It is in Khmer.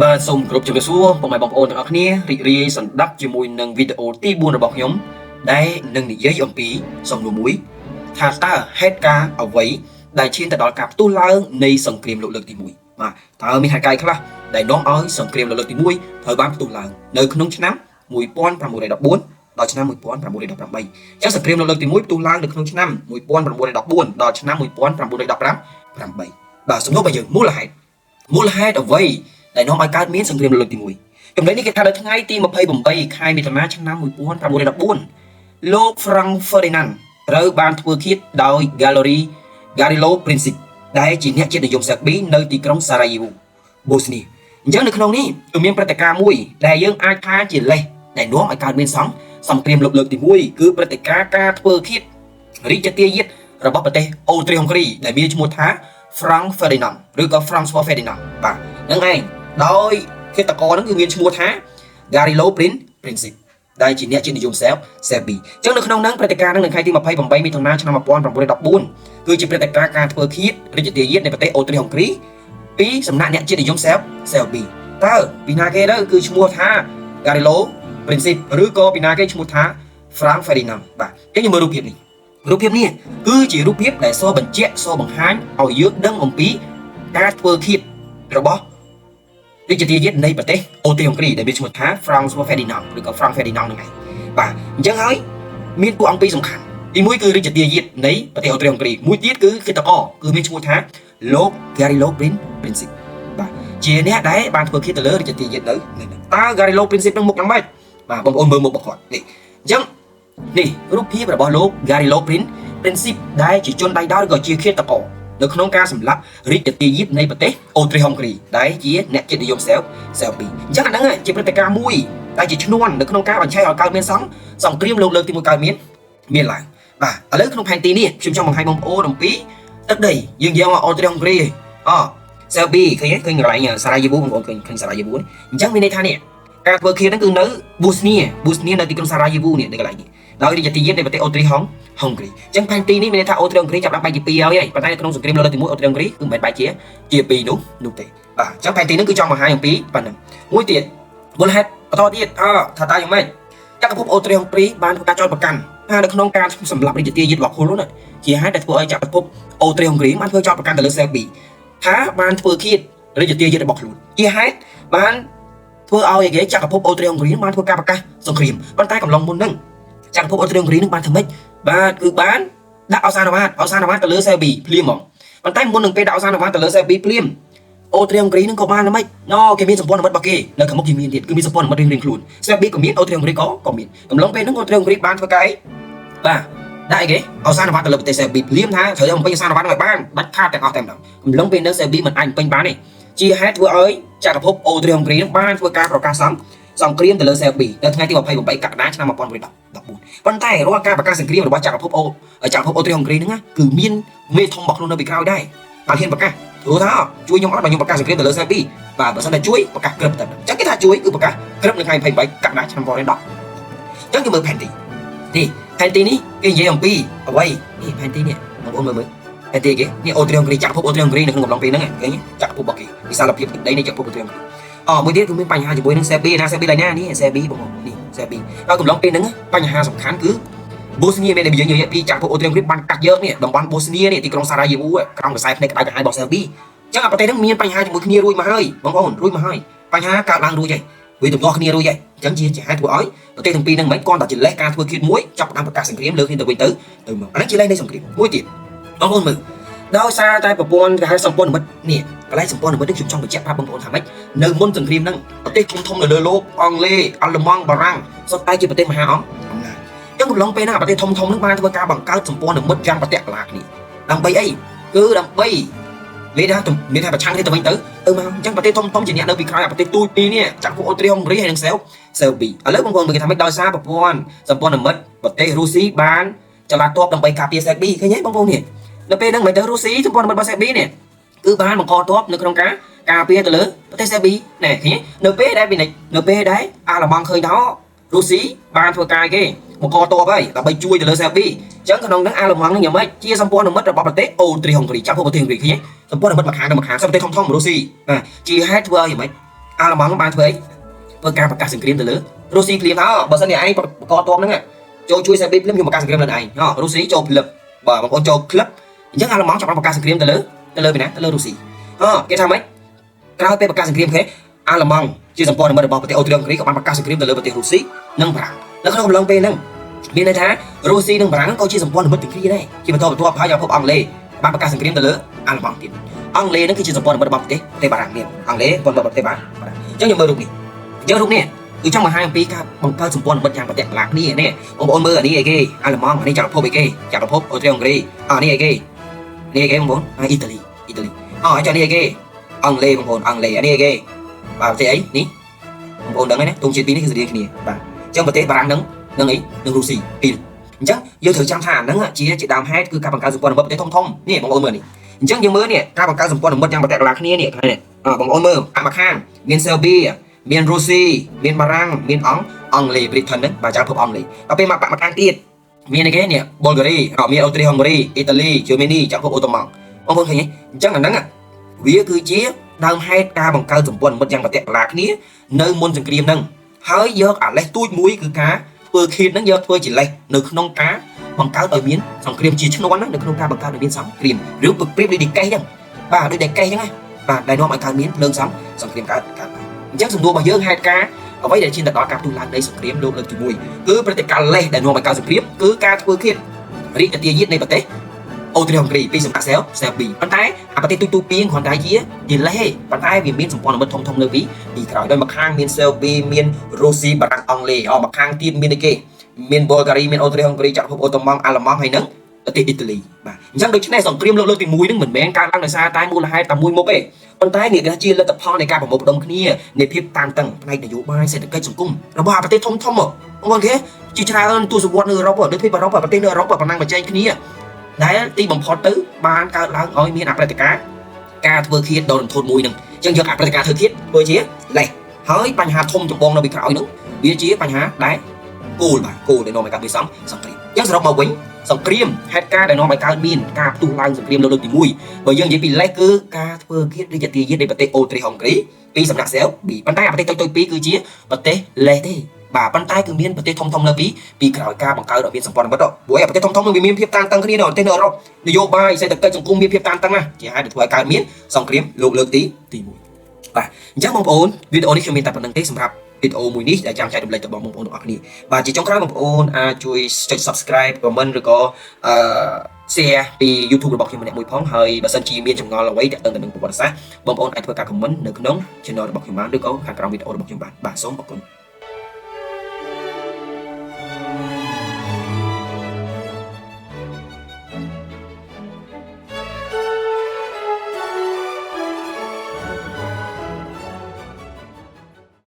បាទសូមគោរពជំរាបសួរពុកម៉ែបងប្អូនទាំងអស់គ្នារីករាយសន្តាប់ជាមួយនឹងវីដេអូទី4របស់ខ្ញុំដែលនឹងនិយាយអំពីសំណួរមួយថាតើហេតុការណ៍អ្វីដែលឈានទៅដល់ការផ្ទុះឡើងនៃសង្គ្រាមលោកលើកទី1បាទតើមានហេតុការណ៍ខ្លះដែលនាំឲ្យសង្គ្រាមលោកលើកទី1ត្រូវបានផ្ទុះឡើងនៅក្នុងឆ្នាំ1914ដល់ឆ្នាំ1918អញ្ចឹងសង្គ្រាមលោកលើកទី1ផ្ទុះឡើងនៅក្នុងឆ្នាំ1914ដល់ឆ្នាំ1915បាទសំណួររបស់យើងមូលហេតុអ្វីដែលនាំឲ្យកើតមានសង្គ្រាមលោកលើកទី1ចំណុចនេះគេថានៅថ្ងៃទី28ខែមិថុនាឆ្នាំ1914លោក Frank Ferdinand ត្រូវបានធ្វើឃាតដោយ Gavrilo Princip ដែលជាអ្នកជាតិនិយមសេប៊ីនៅទីក្រុង Sarajevo បូស្នីអញ្ចឹងនៅក្នុងនេះគឺមានព្រឹត្តិការណ៍មួយដែលយើងអាចថាជាលេសដែលនាំឲ្យកើតមានសង្គ្រាមលោកលើកទី1គឺព្រឹត្តិការណ៍ការធ្វើឃាតរាជទាយាទរបស់ប្រទេសអូទ្រីហុងគ្រីដែលមានឈ្មោះថា Frank Ferdinand ឬក៏ Francois Ferdinand បាទហ្នឹងឯងដោយឃាតករហ្នឹងគឺមានឈ្មោះថា Gavrilo Princip ដែលជាអ្នកជាតិនិយមសេប៊ីអញ្ចឹងនៅក្នុងហ្នឹងព្រឹត្តិការណ៍ហ្នឹងនៅថ្ងៃទី28មិថុនាឆ្នាំ1914គឺជាព្រឹត្តិការណ៍ការធ្វើឃាតរាជទាយាទនៃប្រទេសអូទ្រីហុងគ្រីពីសំណាក់អ្នកជាតិនិយមសេប៊ីតើពីណាគេទៅគឺឈ្មោះថា Gavrilo Princip ឬក៏ពីណាគេឈ្មោះថា Frank Ferdinand បាទអញ្ចឹងយើងមើលរូបភាពនេះគឺជារូបភាពដែលសបញ្ជាក់សបង្ហាញឲ្យយើងដឹងអំពីការធ្វើឃាតរបស់រាជទាយាទនៃប្រទេសអូទ្រីហុងគ្រីដែលមានឈ្មោះថា Francois Ferdinand ឬក៏ Frank Ferdinand ហ្នឹងឯងបាទអញ្ចឹងហើយមានពួកអង្គពីរសំខាន់ទី1គឺរាជទាយាទនៃប្រទេសអូទ្រីហុងគ្រីមួយទៀតគឺឃាតករគឺមានឈ្មោះថាលោក Gavrilo Princip បាទជាអ្នកដែលបានធ្វើឃាតទៅលើរាជទាយាទនៅតើ Gavrilo Princip នឹងមុខយ៉ាងម៉េចបាទបងប្អូនមើលមុខរបស់គាត់នេះអញ្ចឹងនេះរូបភាពរបស់លោក Gavrilo Princip ដែលជាជនដៃដោឬក៏ជាឃាតករនៅក្នុងការសម្លាប់រាជទាយាទនៃប្រទេសអូទ្រីហុងគ្រីដែលជាអ្នកជាតិនិយមសេប៊ីអញ្ចឹងអាហ្នឹងជាព្រឹត្តិការណ៍មួយដែលជាឈ្នន់នៅក្នុងការបញ្ឆេះឲ្យកើតមានសង្គ្រាមលោកលើកទី1កើតមានឡើងបាទឥឡូវក្នុងផែនទីនេះខ្ញុំចង់បង្ហាញបងប្អូនអំពីទឹកដីយើងយកមកអូទ្រីហុងគ្រីសេប៊ីឃើញកន្លែងសារ៉ាយេវបងប្អូនឃើញសារ៉ាយេវអញ្ចឹងមានន័យថានេះការធ្វើឃាតហ្នឹងគឺនៅប៊ូស្នីនៅទីក្រុងសារ៉ាយេវនេះនៅកន្លែងនេះដោយរាជទាយាទនៃប្រទេសអូទ្រីហុងគ្រីអញ្ចឹងផែនទីនេះមានន័យថាអូទ្រីហុងគ្រីចាប់បានបែកជា2ហើយប៉ុន្តែក្នុងសង្គ្រាមលោកលើកទី1អូទ្រីហុងគ្រីគឺមិនបែកជា2នោះទេបាទអញ្ចឹងផែនទីនេះគឺចង់បង្ហាញអំពីប៉ុណ្ណឹងមួយទៀតមូលហេតុបន្តទៀតថាតើយ៉ាងម៉េចចក្រភពអូទ្រីហុងគ្រីបានធ្វើការចោទប្រកាន់ថានៅក្នុងការសម្លាប់រាជទាយាទរបស់ខ្លួននោះជាហេតុដែលធ្វើឲ្យចក្រភពអូទ្រីហុងគ្រីបានធ្វើចោទប្រកាន់ទៅលើសេប៊ីថាបានធ្វើឃាតរាជទាយាទរបស់ខ្លួនជាហេតុបានធ្វើឲ្យគេចក្រភពអូទ្រីហុងគ្រីបានធ្វើការប្រកាសសង្គ្រាមប៉ុន្តែកំឡុងមុនហ្នឹងចក្រភពអូទ្រីហុងគ្រីនឹងបានធ្វើម៉េចបាទគឺបានដាក់អសានវត្តទៅលើសេប៊ីភ្លាមហ្មងប៉ុន្តែមុននឹងពេលដាក់អសានវត្តទៅលើសេប៊ីភ្លាមអូទ្រីហុងគ្រីនឹងក៏បានតែម៉េចគេមានសម្ព័ន្ធមិត្តរបស់គេនៅខាងមុខគេមានទៀតគឺមានសម្ព័ន្ធមិត្តរៀងៗខ្លួនសេប៊ីក៏មានអូទ្រីហុងគ្រីក៏មានកំឡុងពេលហ្នឹងអូទ្រីហុងគ្រីបានធ្វើការអីបាទដាក់អីគេអសានវត្តទៅលើប្រទេសសេប៊ីភ្លាមថាត្រូវបំពេញអសានវត្តឲ្យបានដាច់ខាតទាំងអស់តែម្ដងកំឡុងពេលហ្នឹងសេប៊ីមិនអាចបំពេញបានទេជាហេតុធ្វើឲ្យចក្រភពអូទ្រីហុងគ្រីនឹងបានធ្វើការប្រកាសសង្គ្រាមទៅលើសេប៊ីនៅថ្ងៃទី28កក្កដាឆ្នាំ1914ប៉ុន្តែរាល់ការប្រកាសសង្គ្រាមរបស់ចក្រភពអូទ្រីហុងគ្រីហ្នឹងគឺមានមេធំរបស់ខ្លួននៅពីក្រោយដែរបើហ៊ានប្រកាសព្រោះថាជួយខ្ញុំអត់បើខ្ញុំប្រកាសសង្គ្រាមទៅលើសេប៊ីបាទបើសិនតែជួយប្រកាសក្រឹបតែអញ្ចឹងគេថាជួយគឺប្រកាសក្រឹបនៅថ្ងៃ28កក្កដាឆ្នាំ1910អញ្ចឹងគេមើលផែនទីនេះផែនទីនេះគេនិយាយអំពីអ្វីនេះផែនទីនេះបងប្អូនមើលផែនទីគេនេះអូទ្រីហុងគ្រីចក្រភពអូទ្រីហុងគ្រីនៅក្នុងកំឡុងពេលហ្នឹងឃើញចក្រភពរបស់គេវិសាលភាពទឹកដីនៃចក្រភពអូទ្រីហុងគ្រីមួយទៀតគឺមានបញ្ហាជាមួយនឹងសេប៊ីណាសេប៊ីដែរណានេះសេប៊ីបងប្អូននេះសេប៊ីដល់កំឡុងពេលហ្នឹងបញ្ហាសំខាន់គឺបូស្នីមានតែយើងនិយាយពីចក្រភពអូទ្រីហុងគ្រីបានកាត់យកនេះតំបន់បូស្នីនេះទីក្រុងសារ៉ាយេវក្រោមខ្សែភ្នែកក្តៅក្រហាយរបស់សេប៊ីអញ្ចឹងប្រទេសហ្នឹងមានបញ្ហាជាមួយគ្នារួចមកហើយបងប្អូនរួចមកហើយបញ្ហាកើតឡើងរួចហើយវាទំនាស់គ្នារួចហើយអញ្ចឹងជាហេតុធ្វើឲ្យប្រទេសទាំងពីរហ្នឹងមិនគ្រាន់តែជាលេសការធ្វើឃាតមួយចាប់ផ្ដើមប្រកាសសង្គ្រាមលើគ្នាទៅវិញទៅមកអានេះជាលេសនៃសង្គ្រាមមួយទៀតបងប្អូនមើលដោយសារតែប្រព័ន្ធគេហៅសម្ព័ន្ធមិត្តនេះកន្លែងសម្ព័ន្ធមិត្តនេះខ្ញុំចង់បញ្ជាក់ប្រាប់បងប្អូនថាម៉េចនៅមុនសង្គ្រាមហ្នឹងប្រទេសធំនៅលើលោកអង់គ្លេសអាល្លឺម៉ង់បារាំងសុទ្ធតែជាប្រទេសមហាអំណាចអញ្ចឹងកំឡុងពេលហ្នឹងប្រទេសធំហ្នឹងបានធ្វើការបង្កើតសម្ព័ន្ធមិត្តយ៉ាងប្រតិកលាគ្នាដើម្បីអីគឺដើម្បីមានថាប្រឆាំងគ្នាទៅវិញទៅមកអញ្ចឹងប្រទេសធំជាអ្នកនៅពីក្រោយប្រទេសទូចពីរនេះចក្រភពអូទ្រីហុងគ្រីហើយនឹងសេប៊ីឥឡូវបងប្អូនមើលគេថាម៉េចដោយសារប្រព័ន្ធសម្ព័ន្ធមិត្តប្រទេសរុស្ស៊ីបានចល័តទ័ពដើម្បីការពារសេប៊ីឃើញទេបងប្អូននេះនៅពេលហ្នឹងមិនទៅរុស្ស៊ីសម្ព័ន្ធមិត្តរបស់សេប៊ីនេះគឺបានបង្កទ័ពនៅក្នុងការពារទៅលើប្រទេសសេប៊ីណែឃើញនៅពេលដែលអាល្លឺម៉ង់ឃើញថារុស្ស៊ីបានធ្វើការគេបង្កទ័ពហើយដើម្បីជួយទៅលើសេប៊ីអញ្ចឹងក្នុងហ្នឹងអាល្លឺម៉ង់ហ្នឹងយ៉ាងម៉េចជាសម្ព័ន្ធមិត្តរបស់ប្រទេសអូទ្រីហុងគ្រីចាប់ប្រទេសហុងគ្រីឃើញសម្ព័ន្ធមិត្តមកខាងទៅមកខាងប្រទេសធំរុស្ស៊ីជាហេតុធ្វើឲ្យយ៉ាងម៉េច អាឡម៉ង់បានធ្វើការប្រកាសសង្គ្រាមទៅលើរុស្ស៊ីភ្លាមថាបើសិនជាឯងកតបហ្នឹងចូលជួយសេប៊ីភ្លាមខ្ញុំប្រកាសសង្គ្រាមលើឯងរុស្ស៊ីចូលភ្លឹបបាទបងប្អូនចូលក្លឹបអញ្ចឹងអាឡម៉ង់ចាប់ប្រកាសសង្គ្រាមទៅលើពីណាទៅលើរុស្ស៊ីគេថាម៉េចក្រោយពេលប្រកាសសង្គ្រាមគេអាឡម៉ង់ជាសម្ព័ន្ធមិត្តរបស់ប្រទេសអូស្ត្រាលីហុងគ្រីក៏បានប្រកាសសង្គ្រាមទៅលើប្រទេសរុស្ស៊ីនិងបារាំងនៅក្នុងអំឡុងពេលហ្នឹងមានន័យថារុស្ស៊ីនិងបារាំងក៏ជាសម្ព័ន្ធមិត្តទាំងគ្នាដែរជាបន្តបន្ទាប់ហើយភពអង់គ្លេសបានប្រកាសសង្គ្រាមទៅលើអាឡម៉ង់ទៀតអង់គ្លេសហ្នឹងគឺជាសម្ព័ន្ធមិត្តរបស់ប្រទេសបារាំងនេះអង់គ្លេសសម្ព័ន្ធមិត្តប្រទេសបារាំងអញ្ចឹងខ្ញុំមើលរូបនេះគឺចង់បង្ហាញអំពីការបង្កើតសម្ព័ន្ធមិត្តយ៉ាងប្រតិកឡាគ្នានេះបងប្អូនមើលអានេះអីគេអាឡម៉ង់អានេះចក្រភពអីគេចក្រភពអូស្ត្រាលីហុងគ្រីនេះអីគេបងប្អូនអ៊ីតាលីហើយចុះនេះអីគេអង់គ្លេសបងប្អូនអង់គ្លេសអានេះអីគេបាទប្រទេសអីនេះបងប្អូនដឹងហើយណាទងជាតិពីរនេះគឺស្តីគ្នាបាទអញ្ចឹងប្រទេសបារាំងនឹងរុស្ស៊ីពីរអញ្ចឹងយើងត្រូវចាំថាអាហ្នឹងជាដើមហេតុគឺការបង្កើតសម្ព័ន្ធមិត្តប្រទេសធំនេះបងប្អូនមើលនេះអញ្ចឹងយើងមើលនេះការបង្កើតសម្ព័ន្ធមិត្តយ៉ាងប្រតិកឡាគ្នានេះបងប្អូនមើលអាមកខាងមានសេលប៊ីមានរុស្ស៊ីមានបារាំងមានអង់គ្លេសប្រីថិនហ្នឹងបាទចក្រភពអង់គ្លេសដល់ពេលមកខាងទៀតមានអីគេនេះប៊ុលហ្គារីមានអូស្ត្រាលីហុងគ្រីអ៊ីតាលីជឺម៉ានីចក្រភពអូតូម៉ង់បងប្អូនឃើញទេអញ្ចឹងអាហ្នឹងវាគឺជាដើមហេតុការបង្កើតសម្ព័ន្ធមិត្តយ៉ាងប្រតិកឡាគ្នានៅមុនសង្គ្រាមហ្នឹងហើយយកអាលេសទូចមួយគឺការធ្វើខេតហ្នឹងយកធ្វើជាលេសនៅក្នុងការបង្កើតឲ្យមានសង្គ្រាមជាឈ្នន់នៅក្នុងការបង្កើតឲ្យមានសង្គ្រាមឬប្រៀបដូចដេកេសអញ្ចឹងបាទដូចដេកេសអញ្ចឹងបាទដែលនាំឲ្យកើតមានភ្លើងសង្គ្រាមកើតអញ្ចឹងសំណួររបស់យើងហេតុការអ្វីដែលឈានទៅដល់ការផ្ទុះឡើងនៃសង្គ្រាមលោកលើកទី1គឺព្រឹត្តិការណ៍លេសដែលនាំឲ្យកើតសង្គ្រាមគឺការធ្វើឃាតរីករាលដាលនៃប្រទេសអូស្ត្រាលីហុងគ្រីពីសម្រាប់សេលប៊ីប៉ុន្តែអាប្រទេសទូពីគ្រាន់តែជាលេសប៉ុន្តែវាមានសម្ព័ន្ធមិត្តធំនៅពីក្រោយដោយមកខាងមានសេលប៊ីមានរុស្ស៊ីបារាំងអង់គ្លេសមកខាងទៀតមានអីគេមានប៊ុលហ្គារីមានអូស្ត្រាលីហុងគ្រីចក្រភពអូតូម៉ង់អាឡម៉ង់ហើយនឹងប្រទេសអ៊ីតាលីបាទអញ្ចឹងដូច្នេះសង្គ្រាមលោកលើកទី1ហ្នឹងមិនមែនកើតឡើងដោយសារតែមូលហេតុតែមួយមុខទេប៉ុន្តែនេះជាលទ្ធផលនៃការប្រមូលផ្ដុំគ្នានៃភាពតានតឹងផ្នែកនយោបាយសេដ្ឋកិច្ចសង្គមរបស់ប្រទេសធំបងប្អូនគេជាច្រើនទស្សវត្សនៅអឺរ៉ុបដូចពីអឺរ៉ុបប្រទេសនៅអឺរ៉ុបប្រណាំងប្រជែងគ្នាដែលទីបំផុតទៅបានកើតឡើងឲ្យមានអព្រឹត្តិការណ៍ការធ្វើឃាតដ៏រន្ធត់មួយហ្នឹងអញ្ចឹងយកអព្រឹត្តិការណ៍ធ្វើឃាតធ្វើជាលេសហើយបញ្ហាធំចម្បងនៅពីក្រោយហ្នឹងវាជាបញ្ហាដែលគោលដែលនាំឲ្យកើតមានសង្គ្រាមអញ្ចឹងសរុបមកវិញសង្គ្រាមហេតុការណ៍ដែលនាំឲ្យកើតមានការផ្ទុះឡើងសង្គ្រាមលើកទី1បើយើងនិយាយពីលេសគឺការធ្វើឃាតឬជាទាយាទនៃប្រទេសអូស្ត្រាលីហុងគ្រីពីសំណាក់សេលប៊ីប៉ុន្តែប្រទេសតូចៗពីរគឺជាប្រទេសលេសទេបាទប៉ុន្តែគឺមានប្រទេសធំនៅពីក្រោយការបង្កើតឲ្យមានសម្ព័ន្ធមិត្តព្រោះប្រទេសធំនឹងវាមានភាពតានតឹងគ្នានៅប្រទេសនៅអឺរ៉ុបនយោបាយសេដ្ឋកិច្ចសង្គមមានភាពតានតឹងណាជាហេតុដែលធ្វើឲ្យកើតមានសង្គ្រាមលោកលើកទី1បាទអញ្ចឹងបងប្អូនវីដេអូនេះខ្ញុំមានតែប៉ុណ្្នឹងទេសម្រាប់វីដេអូមួយនេះដែលចាំចែករំលែកទៅបងប្អូនទាំងអស់គ្នាបាទជាចុងក្រោយបងប្អូនអាចជួយចុច Subscribe comment ឬក៏share ពី YouTube របស់ខ្ញុំម្នាក់មួយផងហើយបើសិនជាមានចម្ងល់អ្វីទាក់ទងទៅនឹងប្រវត្តិសាស្ត្របងប្អូនអាចធ្វើការ comment នៅក្នុង channel របស់ខ្ញុំបានឬក៏ខាងក្រោមវីដេអូរបស់ខ្ញុំបានបាទសូមអរគុណ